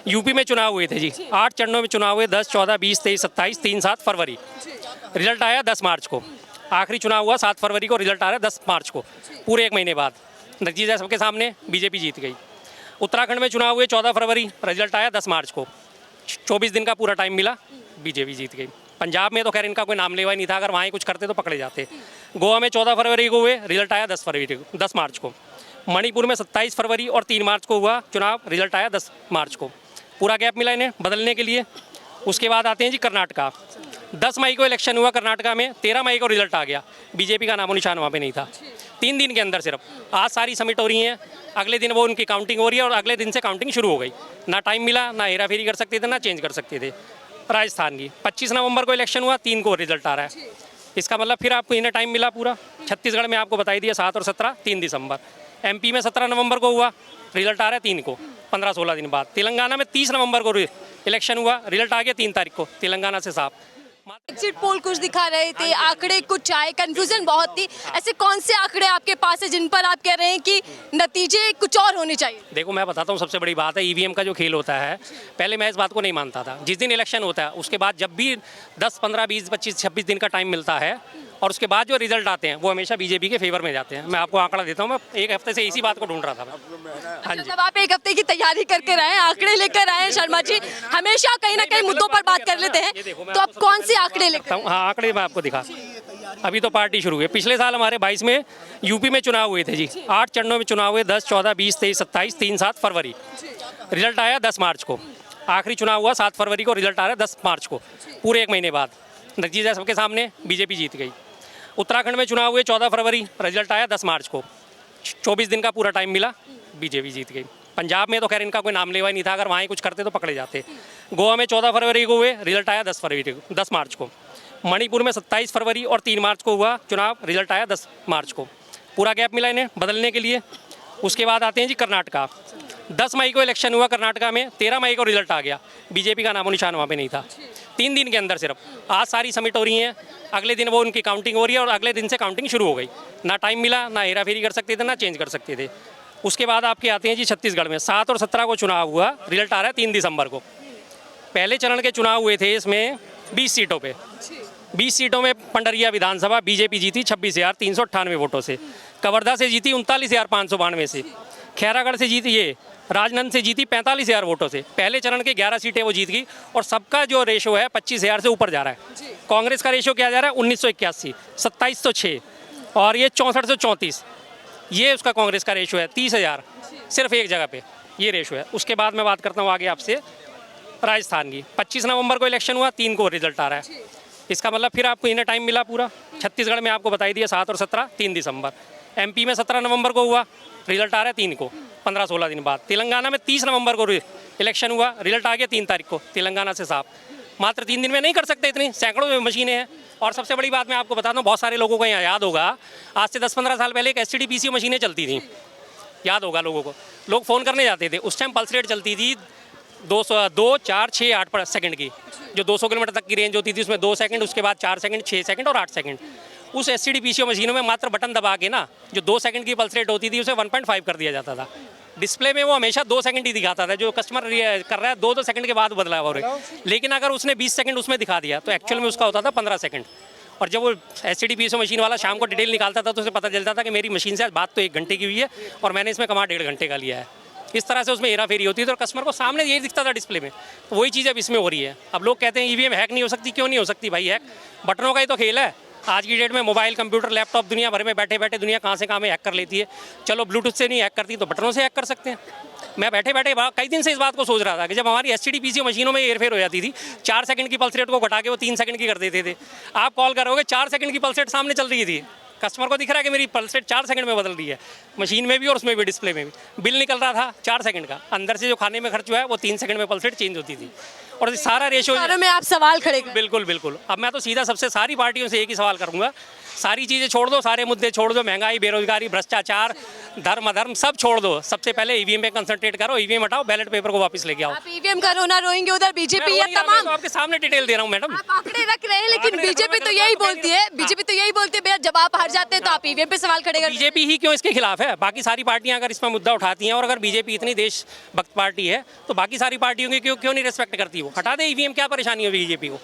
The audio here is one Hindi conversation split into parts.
यूपी में चुनाव हुए थे जी, 8 चरणों में चुनाव हुए, 10, 14, 20, 23, 27, 3, 7 फरवरी। रिजल्ट आया 10 मार्च को। आखिरी चुनाव हुआ 7 फरवरी को, रिजल्ट आ रहा है 10 मार्च को, पूरे 1 महीने बाद। नतीजा सबके सामने, बीजेपी जीत गई। उत्तराखंड में चुनाव हुए 14 फरवरी, रिजल्ट आया 10 मार्च को। 24 दिन का पूरा टाइम मिला, बीजेपी जीत गई। पंजाब में तो खैर इनका कोई नाम लेवा ही नहीं था, अगर वहाँ ही कुछ करते तो पकड़े जाते। गोवा में 14 फरवरी को हुए, रिजल्ट आया 10 मार्च को। मणिपुर में 27 फरवरी और 3 मार्च को हुआ चुनाव, रिजल्ट आया 10 मार्च को। पूरा गैप मिला इन्हें बदलने के लिए। उसके बाद आते हैं जी कर्नाटका। 10 मई को इलेक्शन हुआ कर्नाटका में, 13 मई को रिजल्ट आ गया। बीजेपी का नामो निशान वहाँ पे नहीं था। 3 दिन के अंदर सिर्फ। आज सारी समिट हो रही हैं, अगले दिन वो उनकी काउंटिंग हो रही है और अगले दिन से काउंटिंग शुरू हो गई। ना टाइम मिला, ना हेरा फेरी कर सकते थे, ना चेंज कर सकते थे। राजस्थान की 25 नवंबर को इलेक्शन हुआ, 3 को रिजल्ट आ रहा है। इसका मतलब फिर आपको इन्हें टाइम मिला पूरा। छत्तीसगढ़ में आपको बताई दिया 7 और 17, 3 दिसंबर। एमपी में 17 नवंबर को हुआ, रिजल्ट आ रहा है 3 को, 15-16 दिन बाद। तेलंगाना में 30 नवंबर को इलेक्शन हुआ, रिजल्ट आ गया 3 तारीख को, तेलंगाना से साफ। एग्जिट पोल कुछ दिखा रहे थे, आंकड़े कुछ आए, कंफ्यूजन बहुत थी। ऐसे कौन से आंकड़े आपके पास है जिन पर आप कह रहे हैं कि नतीजे कुछ और होने चाहिए? देखो मैं बताता हूँ, सबसे बड़ी बात है ईवीएम का जो खेल होता है। पहले मैं इस बात को नहीं मानता था। जिस दिन इलेक्शन होता है उसके बाद जब भी 10, 15, 20, 25, 26 दिन का टाइम मिलता है और उसके बाद जो रिजल्ट आते हैं वो हमेशा बीजेपी के फेवर में जाते हैं। मैं आपको आंकड़ा देता हूँ, मैं 1 हफ्ते से इसी बात को ढूंढ रहा था। हाँ जी, जब आप 1 हफ्ते की तैयारी करके रहे हैं, आंकड़े लेकर आए हैं शर्मा जी, हमेशा कहीं ना कहीं मुद्दों पर बात कर लेते हैं, तो आप कौन से आंकड़े लेकर? हाँ आंकड़े मैं आपको दिखा। अभी तो पार्टी शुरू हुई है। पिछले साल हमारे 22 में यूपी में चुनाव हुए थे जी, 8 चरणों में चुनाव हुए, 10, 14, 20, 23, 27, 3, 7 फरवरी। रिजल्ट आया 10 मार्च को। आखिरी चुनाव हुआ 7 फरवरी को, रिजल्ट आ रहा है 10 मार्च को, पूरे 1 महीने बाद। नतीजा सबके सामने, बीजेपी जीत गई। उत्तराखंड में चुनाव हुए 14 फरवरी, रिजल्ट आया 10 मार्च को। 24 दिन का पूरा टाइम मिला, बीजेपी जीत गई। पंजाब में तो खैर इनका कोई नाम लेवा ही नहीं था, अगर वहाँ ही कुछ करते तो पकड़े जाते। गोवा में 14 फरवरी को हुए, रिजल्ट आया 10 मार्च को। मणिपुर में 27 फरवरी और 3 मार्च को हुआ चुनाव, रिजल्ट आया 10 मार्च को। पूरा गैप मिला इन्हें बदलने के लिए। उसके बाद आते हैं जी कर्नाटका। 10 मई को इलेक्शन हुआ कर्नाटका में, 13 मई को रिजल्ट आ गया। बीजेपी का नामो निशान वहाँ पे नहीं था। 3 दिन के अंदर सिर्फ। आज सारी समिट हो रही हैं, अगले दिन वो उनकी काउंटिंग हो रही है और अगले दिन से काउंटिंग शुरू हो गई। ना टाइम मिला, ना हेरा फेरी कर सकते थे, ना चेंज कर सकते थे। उसके बाद आपके आते हैं जी छत्तीसगढ़ में 7 और 17 को चुनाव हुआ, रिजल्ट आ रहा है 3 दिसंबर को। पहले चरण के चुनाव हुए थे, इसमें 20 सीटों पे। 20 सीटों में पंडरिया विधानसभा बीजेपी जीती 26,398 वोटों से। कवर्धा से जीती 39,592 से। खैरागढ़ से जीती, ये राजनंद से जीती 45,000 वोटों से। पहले चरण के 11 सीटें वो जीत गई और सबका जो रेशो है 25,000 से ऊपर जा रहा है। कांग्रेस का रेशो क्या जा रहा है? 1981, 2706 और ये 6434। ये उसका कांग्रेस का रेशो है। 30,000 सिर्फ एक जगह पे ये रेशो है। उसके बाद मैं बात करता हूँ आगे आपसे राजस्थान की। 25 नवंबर को इलेक्शन हुआ, 3 को रिजल्ट आ रहा है। इसका मतलब फिर आपको इन्हें टाइम मिला पूरा। छत्तीसगढ़ में आपको बताई दिया 7 और 17, 3 दिसंबर। एमपी में 17 नवंबर को हुआ, रिजल्ट आ रहा है 3 को, 15-16 दिन बाद। तेलंगाना में 30 नवंबर को इलेक्शन हुआ, रिजल्ट आ गया 3 तारीख को, तेलंगाना से साफ। मात्र 3 दिन में नहीं कर सकते इतनी, सैकड़ों मशीनें हैं। और सबसे बड़ी बात मैं आपको बताता हूँ, बहुत सारे लोगों को यहाँ याद होगा, आज से 10-15 साल पहले एक STD-PCO मशीनें चलती थी, याद होगा लोगों को। लोग फ़ोन करने जाते थे, उस टाइम पल्स रेट चलती थी 2, 4, 6, 8 सेकंड की। जो 200 किलोमीटर तक की रेंज होती थी उसमें 2 सेकंड, उसके बाद 4 सेकंड, 6 सेकंड और 8 सेकंड। उस STD-PCO मशीनों में मात्र बटन दबा के ना, जो 2 सेकंड की पल्स रेट होती थी उसे 1.5 कर दिया जाता था। डिस्प्ले में वो हमेशा 2 सेकंड ही दिखाता था। जो कस्टमर कर रहा है 2-2 सेकंड के बाद बदला हुआ है। लेकिन अगर उसने 20 सेकंड उसमें दिखा दिया तो एक्चुअल में उसका होता था 15 सेकंड। और जब वो STD-PCO मशीन वाला शाम को डिटेल निकालता था तो उसे पता चलता था कि मेरी मशीन से आज बात तो 1 घंटे की हुई है और मैंने इसमें कमा 1.5 घंटे का लिया है। इस तरह से उसमें हेरा फेरी होती थी और कस्टमर को सामने यही दिखता था डिस्प्ले में। तो वही चीज़ अब इसमें हो रही है। अब लोग कहते हैं EVM हैक नहीं हो सकती। क्यों नहीं हो सकती भाई? हैक बटनों का ही तो खेल है। आज की डेट में मोबाइल, कंप्यूटर, लैपटॉप दुनिया भर में बैठे बैठे दुनिया कहाँ से कहाँ में हैक कर लेती है। चलो ब्लूटूथ से नहीं हैक करती तो बटनों से हैक कर सकते हैं। मैं बैठे बैठे कई दिन से इस बात को सोच रहा था कि जब हमारी STD-PCO मशीनों में हेरफेर हो जाती थी, 4 सेकंड की पल्स रेट को घटा के वो 3 सेकंड की कर देते थे। आप कॉल करोगे 4 सेकंड की पल्स रेट सामने चल रही थी, कस्टमर को दिख रहा है कि मेरी पल्स रेट 4 सेकंड में बदल रही है, मशीन में भी और उसमें भी, डिस्प्ले में भी। बिल निकल रहा था 4 सेकंड का, अंदर से जो खाने में खर्च हुआ है वो 3 सेकंड में पल्स रेट चेंज होती थी। और सारा रेशो में आप सवाल खड़े कर। बिल्कुल बिल्कुल। अब मैं तो सीधा सबसे सारी पार्टियों से एक ही सवाल करूंगा, सारी चीज़ें छोड़ दो, सारे मुद्दे छोड़ दो, महंगाई, बेरोजगारी, भ्रष्टाचार, धर्म अधर्म सब छोड़ दो। सबसे पहले ईवीएम पे कंसंट्रेट करो, ईवीएम हटाओ, बैलेट पेपर को वापस लेके आओ। आप ईवीएम का रोना रोएंगे, उधर बीजेपी या मैं तो तमाम आपके सामने डिटेल दे रहा हूँ मैडम। आप आंकड़े रख रहे हैं, लेकिन आंकड़े बीजेपी रखो, तो मैं यही तो बोलती है, बीजेपी तो यही बोलती है भैया जब आप हार जाते हैं तो आप ईवीएम पे सवाल खड़े करते हैं। बीजेपी ही क्यों इसके खिलाफ है? बाकी सारी पार्टियां अगर इसमें मुद्दा उठाती हैं, और अगर बीजेपी इतनी देशभक्त पार्टी है तो बाकी सारी पार्टियों की क्यों नहीं रिस्पेक्ट करती? वो हटा दे ईवीएम, क्या परेशानी है बीजेपी को?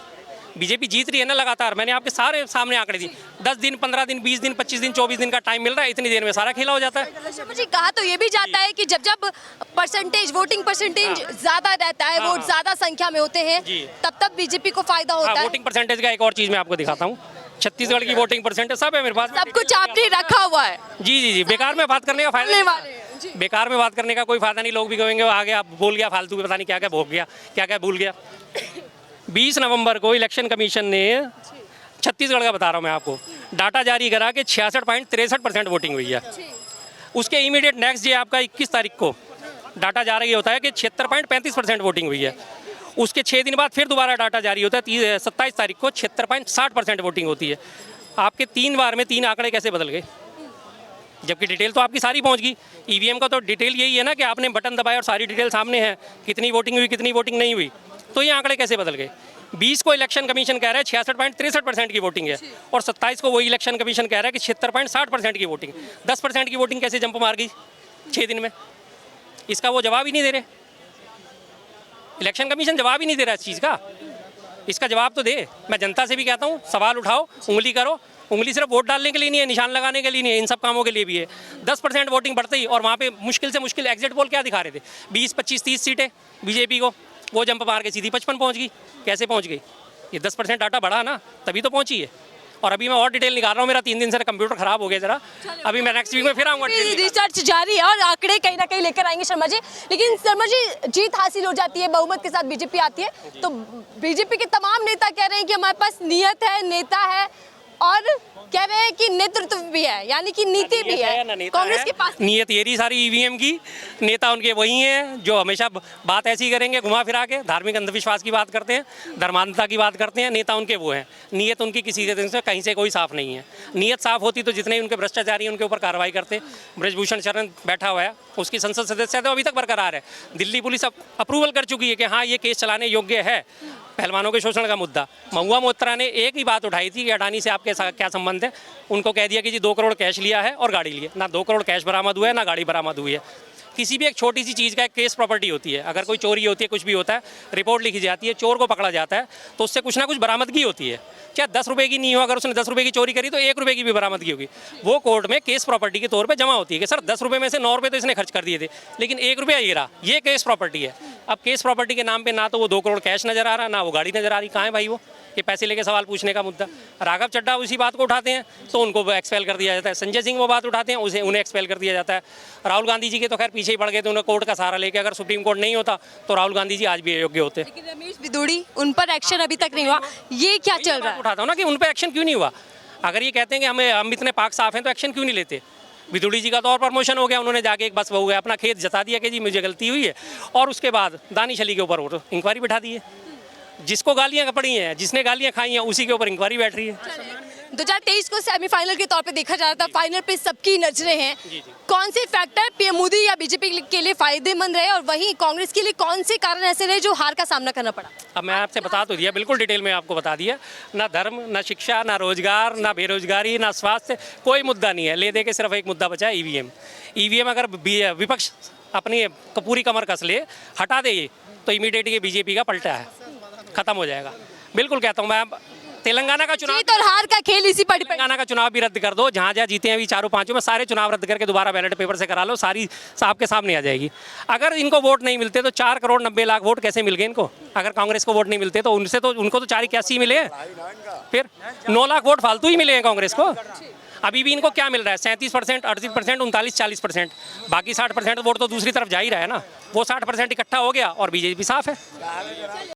बीजेपी जीत रही है ना लगातार। मैंने आपके सारे सामने आंकड़े दिए, 10 दिन, 15 दिन, 20 दिन, 25 दिन, 24 दिन का टाइम मिल रहा है, इतनी देर में सारा खेला हो जाता है। शर्मा जी, कहा तो ये भी जाता है कि जब जब परसेंटेज, वोटिंग परसेंटेज ज्यादा रहता है, वोट ज्यादा संख्या में होते हैं, जी। तब बीजेपी को फायदा होता है। वोटिंग परसेंटेज का एक और चीज़ मैं आपको दिखाता हूँ। छत्तीसगढ़ की वोटिंग परसेंटेज सब है मेरे पास, सब कुछ आपने रखा हुआ है। जी जी जी। बेकार में बात करने का फायदा बोलने नहीं। वाले हैं, जी। बेकार में बात करने का कोई फायदा नहीं। लोग भी कहेंगे आगे आप बोल गया फालतू, पता नहीं क्या क्या भोग गया, क्या क्या भूल गया। 20 नवंबर को इलेक्शन कमीशन ने, छत्तीसगढ़ का बता रहा हूँ मैं आपको, डाटा जारी करा कि 66.63% वोटिंग हुई है। उसके इमीडिएट नेक्स्ट डे आपका 21 तारीख को डाटा जारी होता है कि 76.35% वोटिंग हुई है। उसके 6 दिन बाद फिर दोबारा डाटा जारी होता है, 27 तारीख को 76.60% वोटिंग होती है। आपके 3 बार में 3 आंकड़े कैसे बदल गए? जबकि डिटेल तो आपकी सारी पहुंच गई। ईवीएम का तो डिटेल यही है ना कि आपने बटन दबाया और सारी डिटेल सामने है, कितनी वोटिंग हुई, कितनी वोटिंग नहीं हुई। तो ये आंकड़े कैसे बदल गए? 20 को इलेक्शन कमीशन कह रहा है 66.63% की वोटिंग है, और 27 को वही इलेक्शन कमीशन कह रहा है कि 76.60% की वोटिंग। 10% की वोटिंग कैसे जंप मार गई 6 दिन में? इसका वो जवाब ही नहीं दे रहे। इलेक्शन कमीशन जवाब ही नहीं दे रहा इस चीज़ का। इसका जवाब तो दे। मैं जनता से भी कहता हूँ, सवाल उठाओ, उंगली करो। उंगली सिर्फ वोट डालने के लिए नहीं है, निशान लगाने के लिए नहीं है, इन सब कामों के लिए भी है। 10% वोटिंग बढ़ते ही, और वहाँ पे मुश्किल से मुश्किल एग्जिट पोल क्या दिखा रहे थे? 20, 25, 30 सीटें बीजेपी को, वो जंप मार के सीधी 55 पहुँच गई। कैसे पहुँच गई? ये 10% डाटा बढ़ा ना, तभी तो पहुँची है। और अभी मैं और डिटेल निकाल रहा हूँ, मेरा 3 दिन से कंप्यूटर खराब हो गया जरा। अभी मैं नेक्स्ट वीक में फिर आऊँगा। रिसर्च जारी है और आंकड़े कहीं ना कहीं लेकर आएंगे शर्मा जी। लेकिन शर्मा जी, जीत हासिल हो जाती है, बहुमत के साथ बीजेपी आती है, तो बीजेपी के तमाम नेता कह रहे हैं कि हमारे पास नियत है, नेता है, और कह रहे हैं कि नेतृत्व भी है, यानी कि नीति भी है। कांग्रेस के पास नियत ये रही सारी ईवीएम की। नेता उनके वही हैं जो हमेशा बात ऐसी करेंगे घुमा फिरा के, धार्मिक अंधविश्वास की बात करते हैं, धर्मांधता की बात करते हैं। नेता उनके वो हैं। नियत उनकी किसी के दिन से कहीं से कोई साफ नहीं है। नियत साफ होती तो जितने उनके भ्रष्टाचारी उनके ऊपर कार्रवाई करते। ब्रजभूषण शरण बैठा हुआ है, उसकी संसद सदस्य तो अभी तक बरकरार है। दिल्ली पुलिस अप्रूवल कर चुकी है कि हाँ ये केस चलाने योग्य है। पहलवानों के शोषण का मुद्दा, महुआ मोत्रा ने एक ही बात उठाई थी कि अडानी से आपके क्या संबंध है। उनको कह दिया कि जी 2 करोड़ कैश लिया है और गाड़ी ली है। ना 2 करोड़ कैश बरामद हुआ है, ना गाड़ी बरामद हुई है। किसी भी एक छोटी सी चीज़ का एक केस प्रॉपर्टी होती है। अगर कोई चोरी होती है, कुछ भी होता है, रिपोर्ट लिखी जाती है, चोर को पकड़ा जाता है, तो उससे कुछ ना कुछ बरामदगी होती है। क्या 10 रुपये की नहीं हो, अगर उसने 10 रुपये की चोरी करी तो 1 रुपये की भी बरामदगी होगी। वो कोर्ट में केस प्रॉपर्टी के तौर पे जमा होती है कि सर 10 रुपये में से 9 रुपये तो इसने खर्च कर दिए थे, लेकिन 1 रुपया ये रहा, ये केस प्रॉपर्टी है। अब केस प्रॉपर्टी के नाम पे ना तो वो 2 करोड़ कैश नजर आ रहा, ना वो गाड़ी नजर आ रही। कहाँ है भाई वो? ये पैसे लेके सवाल पूछने का मुद्दा। राघव चड्ढा उसी बात को उठाते हैं तो उनको एक्सपेल कर दिया जाता है। संजय सिंह वो बात उठाते हैं, उन्हें एक्सपेल कर दिया जाता है। राहुल गांधी जी के तो खैर पीछे ही पड़ गए थे, उन्हें कोर्ट का सहारा लेके। अगर सुप्रीम कोर्ट नहीं होता तो राहुल गांधी जी आज भी अयोग्य होते। लेकिन रमेश बिदूड़ी, उन पर एक्शन अभी तक नहीं हुआ, ये क्या चल रहा है? उठाता हूँ ना कि उन पर एक्शन क्यों नहीं हुआ। अगर ये कहते हैं कि हम इतने पाक साफ हैं तो एक्शन क्यों नहीं लेते? बिदुड़ी जी का तो और प्रमोशन हो गया, उन्होंने जाके एक बस बहू है अपना खेत जता दिया कि जी मुझे गलती हुई है, और उसके बाद दानिश अली के ऊपर इंक्वायरी बैठा दी है। जिसको गालियाँ पड़ी हैं, जिसने गालियाँ खाई हैं, उसी के ऊपर इंक्वायरी बैठ रही है। 2023 को सेमीफाइनल के तौर पे देखा जा रहा था, फाइनल पे सबकी नजरें हैं। कौन से फैक्टर पीएम मोदी या बीजेपी के लिए फायदेमंद रहे, और वहीं कांग्रेस के लिए कौन से कारण ऐसे रहे जो हार का सामना करना पड़ा? अब मैं आपसे बता तो दिया, बिल्कुल डिटेल में आपको बता दिया। ना धर्म, ना शिक्षा, ना रोजगार, ना बेरोजगारी, ना स्वास्थ्य, कोई मुद्दा नहीं है। ले दे के सिर्फ एक मुद्दा बचा है, ईवीएम। ईवीएम अगर विपक्ष अपनी पूरी कमर कस ले, हटा दे, तो इमीडिएट ये बीजेपी का पलटा है, खत्म हो जाएगा। बिल्कुल कहता हूँ मैं। तेलंगाना का चुनाव, जीत और हार का खेल इसी पर डिपेंड। तेलंगाना का चुनाव भी रद्द कर दो, जहाँ जहाँ जीते हैं अभी 4-5 में, सारे चुनाव रद्द करके दोबारा बैलेट पेपर से करा लो, सारी आपके सामने आ जाएगी। अगर इनको वोट नहीं मिलते तो 4 करोड़ 90 लाख वोट कैसे मिल गए इनको? अगर कांग्रेस को वोट नहीं मिलते तो उनको तो 481 मिले हैं, फिर 9 लाख वोट फालतू ही मिले हैं कांग्रेस को। अभी भी इनको क्या मिल रहा है? 37%, 38%, 39-40%। बाकी 60% वोट तो दूसरी तरफ जा ही रहा है ना। वो 60% इकट्ठा हो गया और बीजेपी साफ है।